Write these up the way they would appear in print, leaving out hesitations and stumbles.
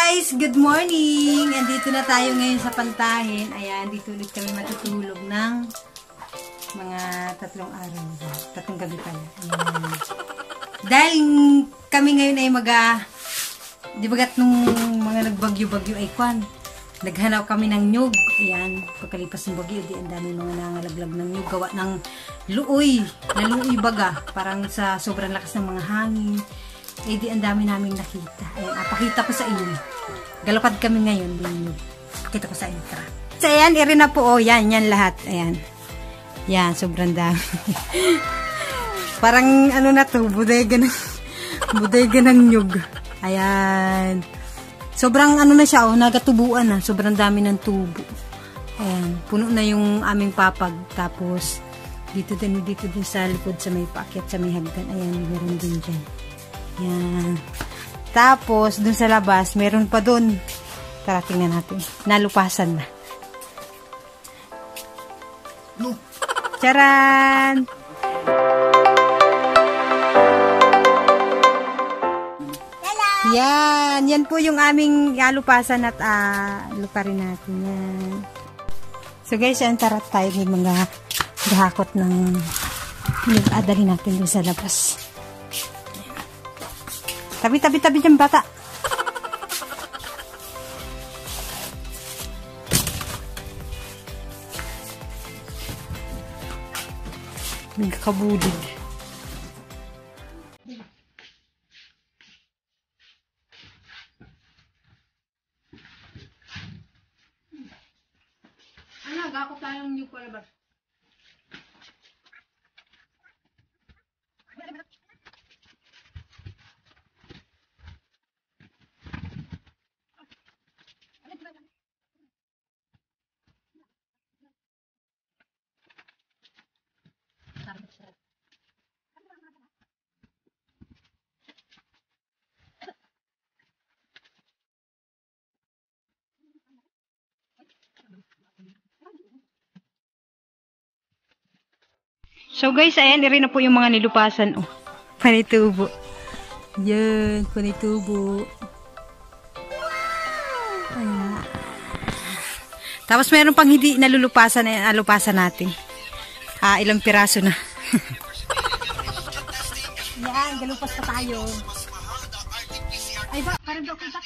guys! Good morning! Andito na tayo ngayon sa Pantahin. Ayan, dito ulit kami matutulog ng mga 3 araw. 3 gabi pala. Ayan. Dahil kami ngayon ay di bagat nung mga nagbagyo-bagyo ay naghanap kami ng nyug. Ayan, pagkalipas ng bagyo, ang dami mga nangalaglag ng nyug. Gawa ng luoy, na luoy baga. Parang sa sobrang lakas ng mga hangin. Ang dami naming nakita. Ayan, pakita ko sa inyo. Galapad kami ngayon din nyug. Pakita ko sa inyo. So, ayan, na po. Yan lahat. Ayan. Yan, sobrang dami. Parang, na to, bodega ng nyug. Ayan. Sobrang na siya, nagatubuan na. Sobrang dami ng tubo. Ayan, puno na yung aming papag. Tapos, dito din sa likod sa may paakyat, sa may hagdan. Ayan, meron din dyan. Ayan. Tapos, dun sa labas, meron pa dun. Tara, tingnan natin. Nalupasan na. Charan! Yan po yung aming alupasan at luparin natin yan. So guys, yan tara tayo ng mga gahakot ng adali natin dun sa labas. Tabi dyan bata. Nagkabulid. Gakot tayong new palabas. So guys, ayan, na po yung mga nilupasan. Oh, panitubo. Yan, panitubo. Ayan. Tapos meron pang hindi nalulupasan, ayan, alupasan natin. Ilang piraso na. Yan, galupas pa tayo. Ay ba, parang daw kita.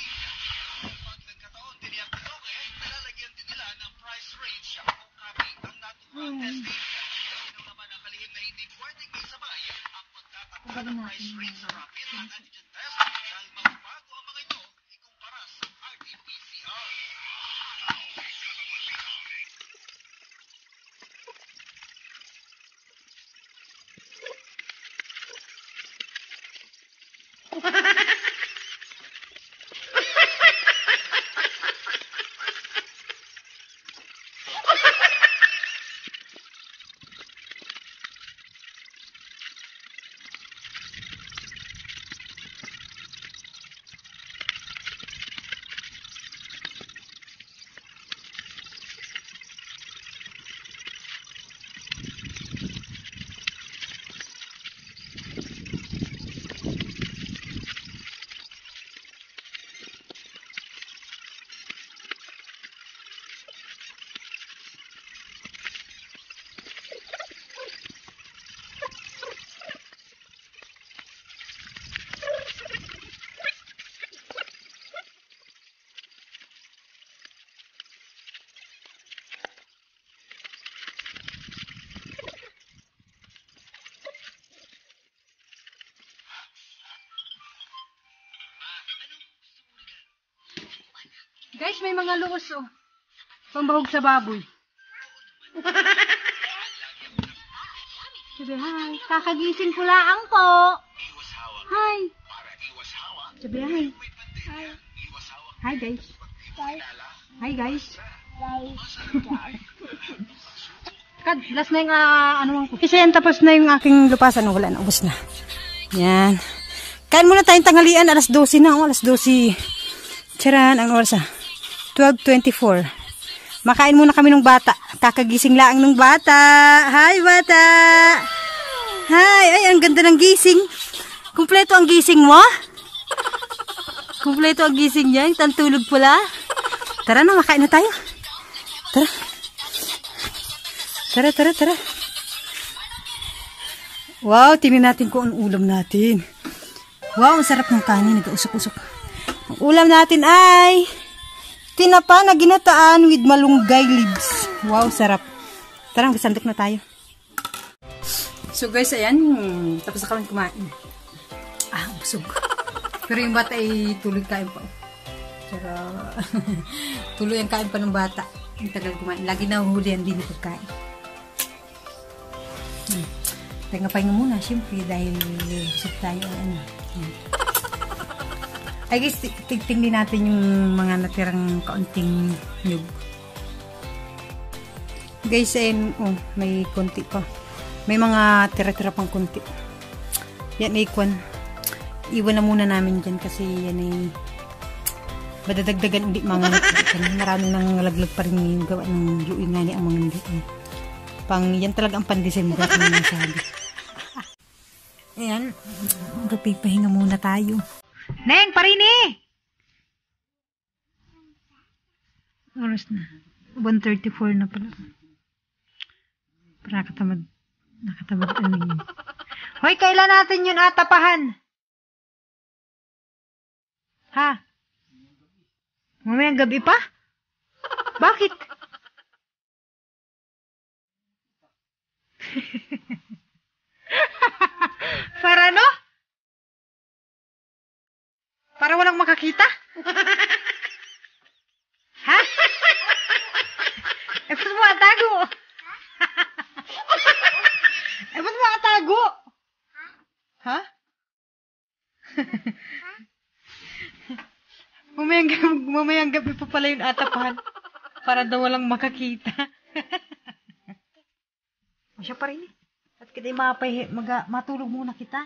Guys, may mga luos pambahog sa baboy. Sabi, hi. Kakagising ko lang po. Hi. Sabi, hi. Hi, guys. Hi, guys. Last na yung Kasi yan, tapos na yung aking lupasan. Wala na, ubos na. Yan. Kain muna tayong tanghalian. Alas 12 na. Alas 12. Charan, ang oras 12:24. Makain muna kami ng bata. Kakagising lang ng bata. Hi, bata! Hi! Ay, ang ganda ng gising. Kumpleto ang gising mo? Kumpleto ang gising niya. Tantulog pala. Tara na, makain na tayo. Tara. Tara, tara, tara. Wow, tingnan natin kung ang ulam natin. Wow, ang sarap ng kanin. Nag-usok-usok. Ang ulam natin ay tinapa na ginataan with malunggay leaves. Wow, sarap. Tara, sandok na tayo. So guys, ayan. Tapos na kami kumain. Busog. Pero yung bata ay tuloy kain pa. Pero tuloy ang kain pa ng bata. Ang tagal kumain. Lagi na huli yan din pagkain. Pahinga muna, syempre, dahil busog tayo. Ay guys, tigtingin natin yung mga natirang kaunting nyug. Guys, ayun, may konti pa. May mga tira-tira pang konti. Yan ay kwan. Iwan na muna namin dyan kasi yan ay madadagdagan ulit mga maraming nang nalaglag pa rin yung gawa ng luin nga ni ang mga hindi. Yan talaga ang pan-December na nasabi. Ayan, pahinga muna tayo. Neng, parini! Oras na. 1:34 na pala. Para nakatamad ano. Hoy, kailan natin yun tapahan? Ha? Mamayang gabi pa? Bakit? Para no? Para walang makakita? Ha? Ba't mo atago? Ba't mo atago? Ha? Mamayang gabi pa pala yung atapahan. Para daw walang makakita. Masya pa rin eh. At kita matulog muna kita.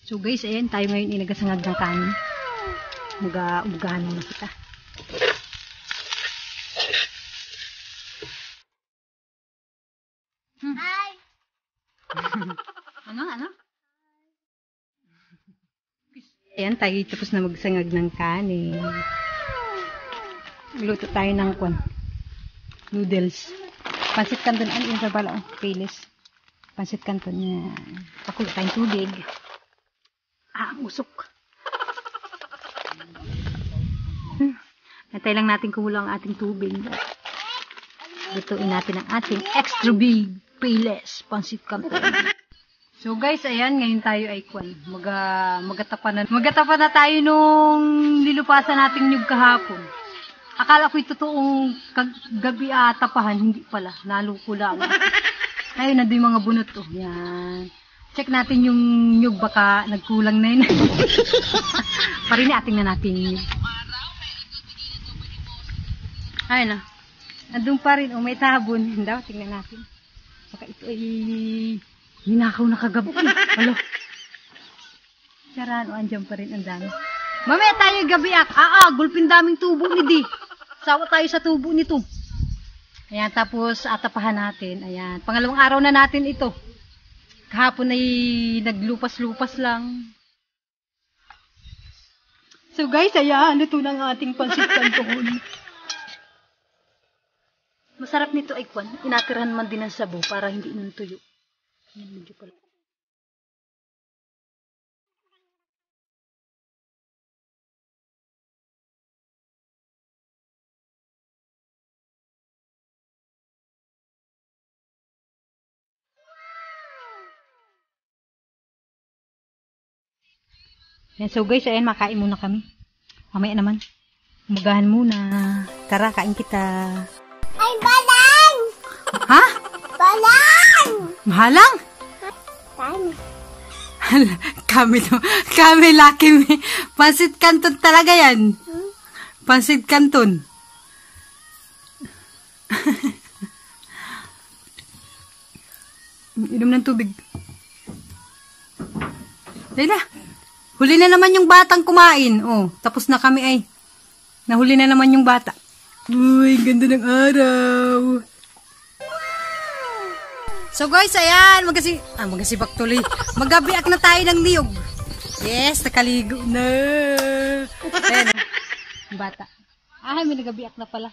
So guys, ayan, tayo ngayon inagasangag ng kanin. Ugahan muna kita. Hi! Ano? Ayan, tayo tapos na magsangag ng kanin. Luto tayo ng noodles. Pansit canton, ano yung pala? Pilis. Pansit canton niya. Pakulo tayong tubig. Usok. Natay lang natin kumulo ang ating tubig. Lutuin natin ang ating extra big payless pansit canton. So guys, ayan, ngayon tayo ay magatapan na tayo nung nilupasan nating nyug kahapon. Akala ko'y totoong gabi tapahan, hindi pala. Naluko lang. Ayun, na yung mga bunot to. Yan. Check natin yung nyug, baka nagkulang na yun. Parini, ating na natin yung nyug. Ayun na. Andun pa rin, may tabon. Hindaw, tingnan natin. Baka ito ay hinakaw na kagabi. Halo. Saraan, andyan pa rin ang dami. Mamaya tayo gabi gulpin daming tubo ni Di. Sawa tayo sa tubo nito. Ayan, tapos atapahan natin. Ayan, pangalawang araw na natin ito. Kahapon ay naglupas-lupas lang. So guys, ayan, luto ng ating pansit canton. Masarap nito ay inatirahan man din ng sabo para hindi nang tuyo. Ayan, medyo pala. Yan, so guys, ayan, makain muna kami. Mamaya naman. Umagahan muna. Tara, kain kita. Ay, balang! Ha? Balang! Mahalang? Paano? Kami laki me. Pansit Canton talaga yan. Pansit Canton. Inom ng tubig. Dahil na. Huli na naman yung batang kumain. Oh, tapos na kami ay. Nahuli na naman yung bata. Uy, ganda ng araw. So guys, ayan, magasibak tuloy. Magabiak na tayo ng niyog. Yes, nakaligo na. Ayan, yung bata. Ay, may nagabiak na pala.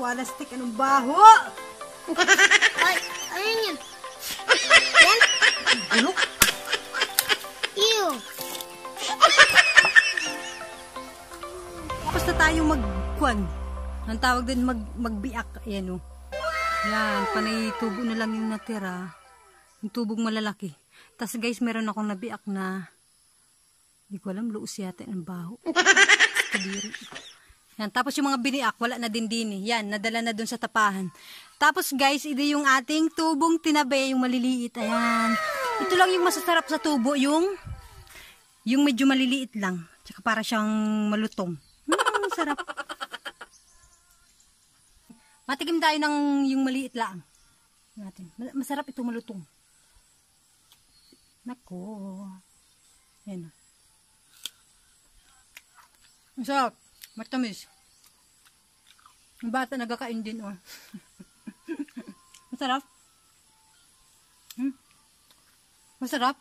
Wala stick, anong baho? Ay, ayun yan. Yan? Bulok? Ew. Tapos na tayong magkuan. Ang tawag din magbiak. Ayan o. Yan, panay tubo na lang yung natira. Yung tubong malalaki. Tapos guys, meron akong nabiak na hindi ko alam, luos yata ng baho. Kadiri. Yan, tapos yung mga biniak, wala na din din. Yan, nadala na dun sa tapahan. Tapos guys, ito yung ating tubong tinabi, yung maliliit. Ayan. Ito lang yung masasarap sa tubo, yung medyo maliliit lang. Tsaka para siyang malutong. Sarap. Matikim tayo ng yung maliit lang. Natin. Masarap ito malutong. Nako. Ayan. Masarap. Matamis. Yung bata nagkakain din, oh. Masarap. Masarap.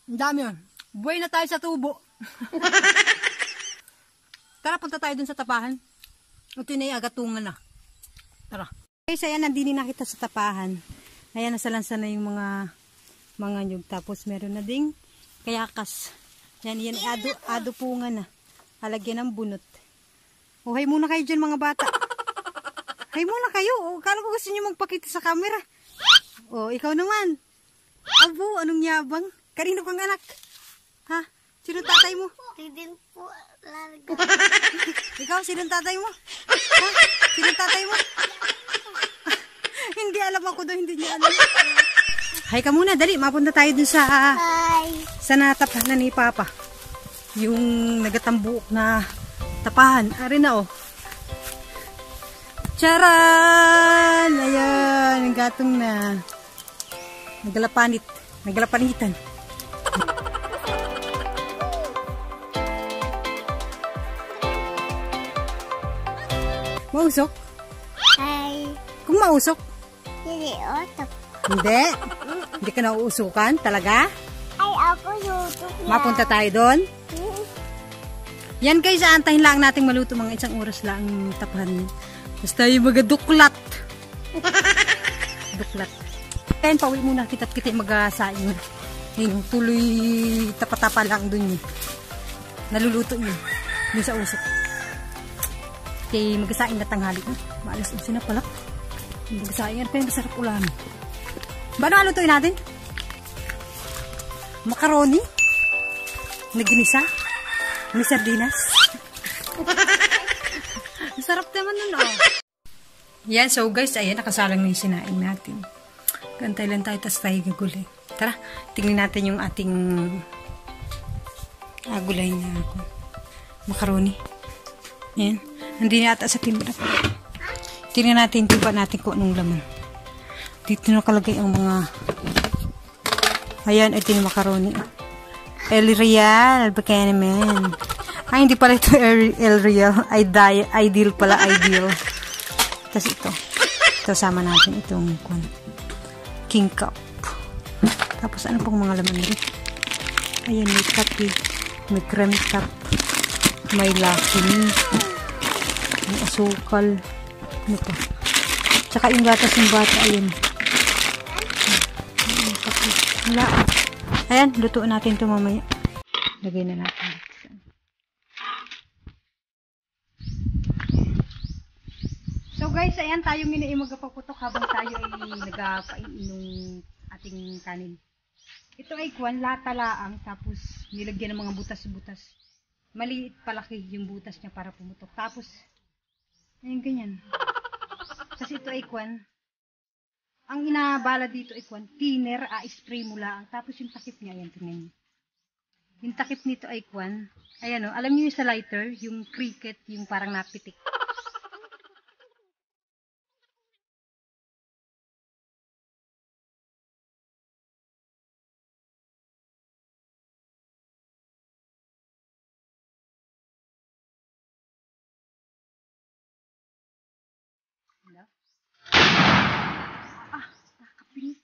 Ang dami, oh. Buhay na tayo sa tubo. Tara, punta tayo dun sa tapahan. Ito na agatungan na. Tara. Okay, so ayan, nandini na kita sa tapahan. Ayan, nasalansan na yung mga nyug. Tapos meron na ding kayakas. Yan, ado punga na. Halagyan ng bunot. O, hay muna kayo dyan mga bata. Hay muna kayo. O, kala ko gusto nyo magpakita sa camera. O, ikaw naman. Abo, anong yabang? Kanino kang anak? Ha? Sino tatay mo? Tidin po, larga. Ikaw, sino tatay mo? Ha? Sino tatay mo? Hindi alam ako doon, hindi niya alam. Hay ka muna, dali. Mapunta tayo dun sa natapahan ni Papa. Yung nagatambuok na tapahan. Ari na, oh. Charan! Ayan, gatong na. Nagalapanitan. Mausok? Ay. Kung mausok? Hindi, otok. Hindi? Hindi ka nauusukan? Talaga? Ay, ako YouTube yan. Mapunta tayo doon? Yan guys, aantahin lang nating maluto mga 1 oras lang ang tapahan. Tapos tayo magaduklat. Duklat. Kaya pauwi muna kita at kita magasaing. Yun, tuloy tapa-tapa lang dun yun. Naluluto yun. Dun sa usok. Kaya magasaing na tanghali. Maalas 11 na pala. Magasaing. Ano kaya masarap ulan? Ba na lutuin natin? Macaroni? Naginisa? May sardinas? Sarap naman nun, oh. Yan, so guys, ayan, nakasalang na yung sinain natin. Gantay lang tayo, tas tayo gagulay. Tara, tingnan natin yung ating gulay na macaroni. Yan. Hindi na ata sa timba. Tingnan natin, timba natin kung anong laman. Dito nakalagay ang mga ayan, ito yung macaroni. El Real, baka naman. Ay, hindi pala ito El Real. Ideal pala, ideal. Tapos ito. Ito, sama natin itong King Cup. Tapos, ano pong mga laman rin? Ayan, may kape. May cream cup. May Lucky Me. May asukal. Ano pa? Tsaka yung gatas ng bata, ayan. Wala. Ayan, lutuin natin ito mamaya. Lagay na natin. So guys, ayan tayo muna ay magpaputok habang tayo ay nagapain ng ating kanin. Ito ay lata-laang tapos nilagyan ng mga butas-butas. Maliit palaki yung butas niya para pumutok. Tapos, ayun ganyan. Kasi ito ay ang inabala dito ay thinner, spray mo lang. Tapos yung takip niya, ayan, tingnan niyo. Yung takip nito ay ayan o, alam niyo yung sa lighter, yung cricket, yung parang napitik. Hello? Nakapingit.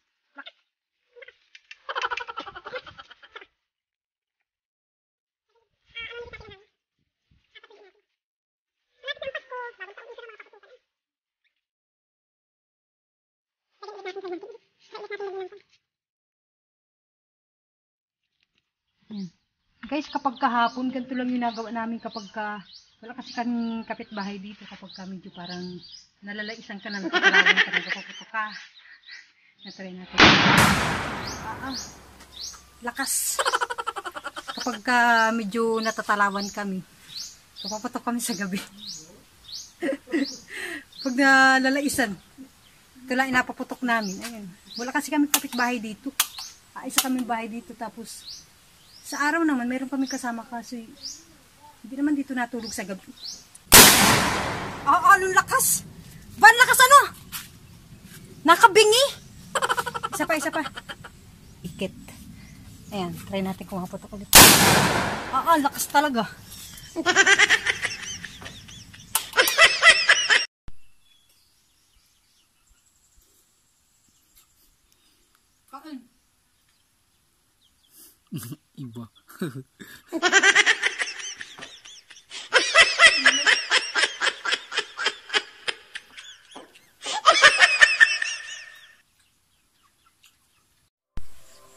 Guys, kapag kahapon, ganito lang yung nagawa namin kapag wala kasi kaming kapitbahay dito kapag medyo parang nalalaisan ka na, nagkakalawan ka, nagkapaputok ka. Natry natin. Lakas. Kapag medyo natatalawan kami, kapaputok kami sa gabi. Pag nalalaisan, ito lang inapaputok namin. Ayun. Wala kasi kami kapitbahay dito. Isa kaming bahay dito tapos sa araw naman, mayroon kami kasama kasi hindi naman dito natulog sa gabi. Anong lakas? Ban lakas ano? Nakabingi? Isa pa. Ikit. Ayan, try natin kung maputok ulit. Lakas talaga. Kain. Iba.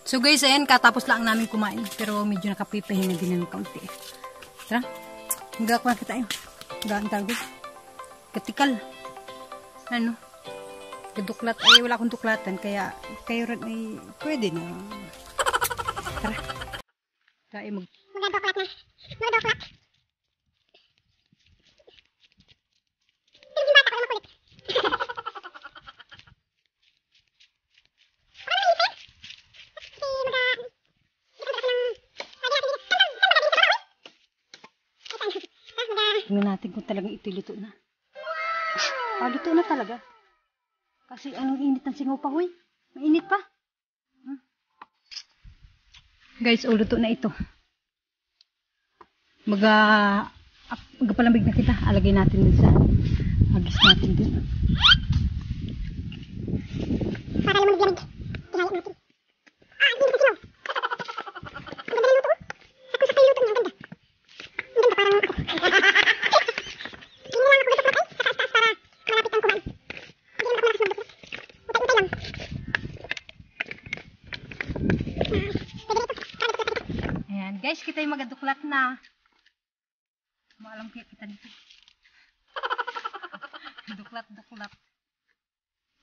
So guys, ayan, katapos lang namin kumain. Pero medyo nakapipahin na din ng kaunti. Tara, magagawa kita yun. Magagawa tayo. Katikal. Ano? Kaduklat. Ay, wala akong duklatan. Kaya, kayo rin ay pwede na. Tara. Tayo Magduklat na. Magduklat. Yung bata ko yung makulit. Tingnan natin kung talagang ito luto na. Luto na talaga. Kasi anong init ng singaw pa, huy. Mainit pa. Guys, luto na ito. Magpalamig na kita. Alagay natin din sa agis natin din. Para lumamig-lamig. Ihayat natin. Hindi na singaw. Ang ganda ng luto. Sakto-sakto yung luto niya. Ang ganda. Ang ganda, parang kita'y magaduklat na. Maalam kaya kita dito. Duklat.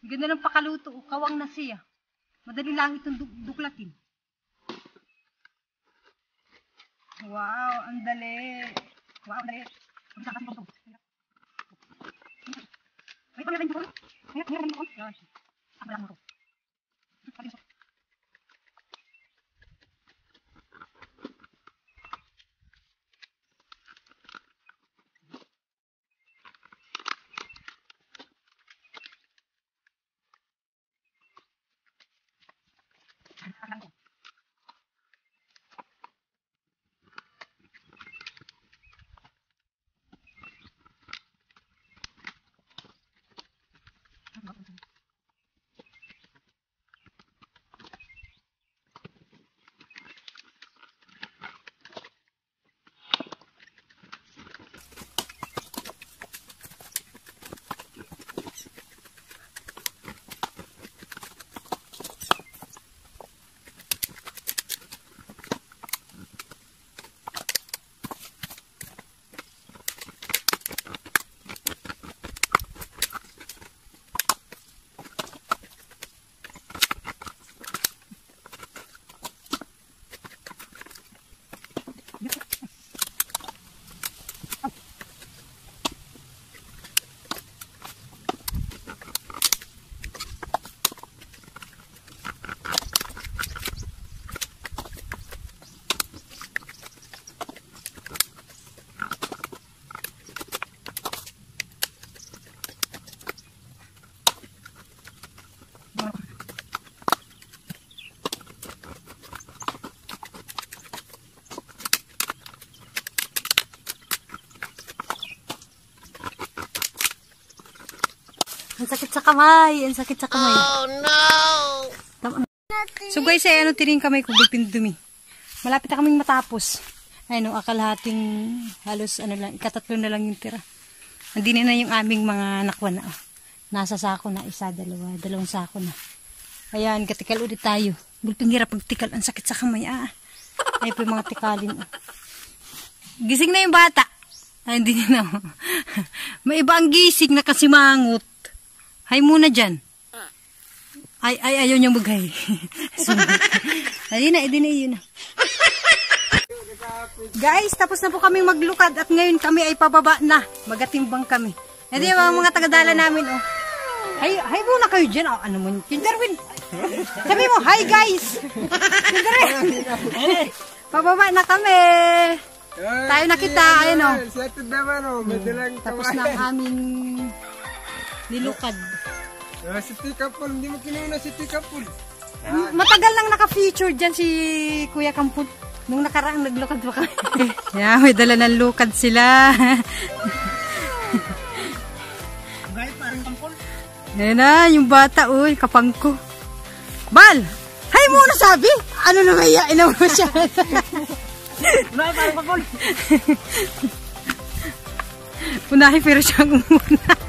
Ganda ng pakaluto. Kawang na siya. Madali lang itong duklatin. Wow, ang dali. Wow, ang dali. Ang sakit sa kamay. Oh no! So guys, ano tiring kamay ko, gulpin dumi. Malapit na kaming matapos. Ayun, akalahating halos ikatatlo na lang yung tira. Hindi na yung aming mga nakwa na. Nasa sako na, dalawang sako na. Ayan, katikal ulit tayo. Gulping hirap pagtikal, ang sakit sa kamay. Ay po yung mga tikalin. Gising na yung bata. Ay, hindi na. May iba ang gising na kasimangot. Hay muna dyan. Ay, ayaw niyang maghay. Ayun na, yun na. Guys, tapos na po kami maglukad at ngayon kami ay pababa na. Magatimbang kami. Hindi mga tagadala namin, oh. Hay muna kayo dyan. Oh, ano mo, Kinderwin. Sabi mo, hi guys. Kinderwin. Pababa na kami. Tayo na kita, ayun, oh. Tapos na ang aming nilukad. Si Tikapul, hindi mo kinuna si Tikapul. Matagal lang naka-feature dyan si Kuya Kampul. Nung nakaraang naglukad pa kami. Yeah, may dala ng lukad sila. Gaya parang Kampul. Ayan na, yung bata, uy, kapangko. Bal! Hay mo na sabi! Ano na may yain na mo siya? Gaya parang Kampul. Unahin pero siyang umuna.